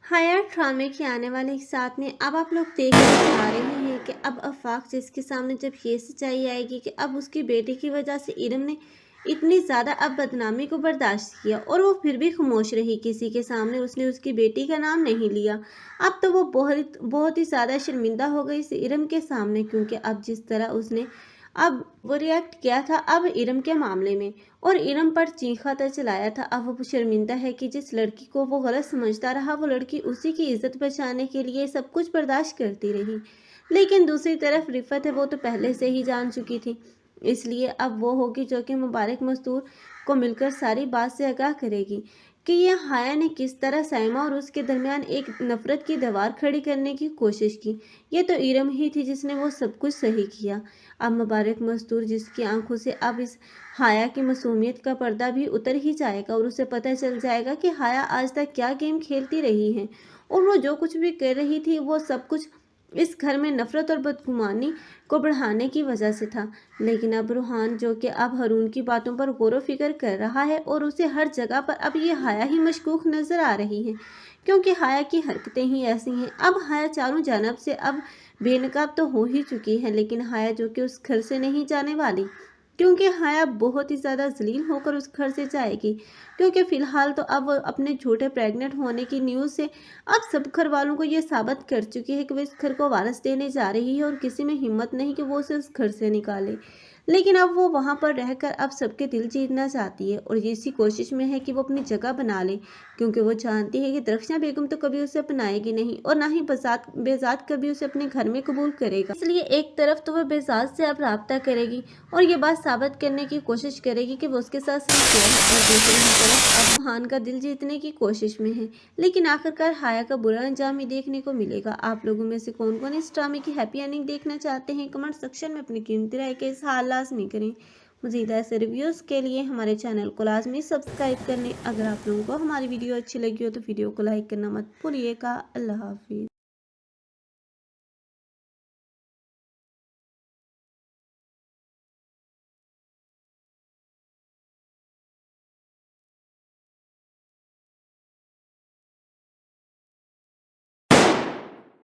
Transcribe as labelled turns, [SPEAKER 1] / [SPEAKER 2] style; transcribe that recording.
[SPEAKER 1] हाया ड्रामे के आने वाले एक साथ में अब आप लोग देखने जा रहे हैं कि अब आफाक जिसके सामने जब ये सच्चाई आएगी कि अब उसकी बेटी की वजह से इरम ने इतनी ज़्यादा अब बदनामी को बर्दाश्त किया और वो फिर भी खामोश रही, किसी के सामने उसने उसकी बेटी का नाम नहीं लिया। अब तो वो बहुत बहुत ही ज़्यादा शर्मिंदा हो गई इस इरम के सामने, क्योंकि अब जिस तरह उसने अब वो रिएक्ट किया था अब इरम के मामले में और इरम पर चीखा तो चलाया था। अब वो शर्मिंदा है कि जिस लड़की को वो गलत समझता रहा वो लड़की उसी की इज्जत बचाने के लिए सब कुछ बर्दाश्त करती रही। लेकिन दूसरी तरफ रिफत है, वो तो पहले से ही जान चुकी थी, इसलिए अब वो होगी जो कि मुबारक मस्तूर को मिलकर सारी बात से आगाह करेगी कि यह हाया ने किस तरह साइमा और उसके दरमियान एक नफरत की दीवार खड़ी करने की कोशिश की। ये तो इरम ही थी जिसने वो सब कुछ सही किया। अब मुबारक मस्तूर जिसकी आंखों से अब इस हाया की मासूमियत का पर्दा भी उतर ही जाएगा और उसे पता चल जाएगा कि हाया आज तक क्या गेम खेलती रही है और वो जो कुछ भी कर रही थी वो सब कुछ इस घर में नफरत और बदगुमानी को बढ़ाने की वजह से था। लेकिन अब रूहान जो कि अब हारून की बातों पर गौर फिक्र कर रहा है और उसे हर जगह पर अब ये हाया ही मशकूक नजर आ रही है, क्योंकि हाया की हरकतें ही ऐसी हैं। अब हाया चारों जानब से अब बेनकाब तो हो ही चुकी है, लेकिन हाया जो कि उस घर से नहीं जाने वाली, क्योंकि हाया बहुत ही ज़्यादा जलील होकर उस घर से जाएगी। क्योंकि फ़िलहाल तो अब वो अपने झूठे प्रेग्नेंट होने की न्यूज़ से अब सब घर वालों को ये साबित कर चुकी है कि वो इस घर को वारस देने जा रही है और किसी में हिम्मत नहीं कि वो उसे उस घर से निकाले। लेकिन अब वो वहाँ पर रहकर अब सबके दिल जीतना चाहती है और ये इसी कोशिश में है कि वो अपनी जगह बना ले, क्योंकि वो जानती है कि दरख्शां बेगम तो कभी उसे अपनाएगी नहीं और ना ही बेजाद कभी उसे अपने घर में कबूल करेगा। इसलिए एक तरफ तो वह बेजाद से अब राब्ता करेगी और ये बात साबित करने की कोशिश करेगी कि वो उसके साथ सच है, और दूसरी तरफ अब हान का दिल जीतने की कोशिश में है। लेकिन आखिरकार हाया का बुरा अंजाम ही देखने को मिलेगा। आप लोगों में से कौन कौन इस ड्रामे की हैप्पी एंडिंग देखना चाहते हैं, कमेंट सेक्शन में अपनी कीमती राय के इज़हार लाजमी करें। मज़ीद ऐसे रिव्यूज़ के लिए हमारे चैनल को लाजमी सब्सक्राइब कर लें। अगर आप लोगों को हमारी वीडियो अच्छी लगी हो तो वीडियो को लाइक करना मत भूलिएगा। अल्लाह हाफिज़।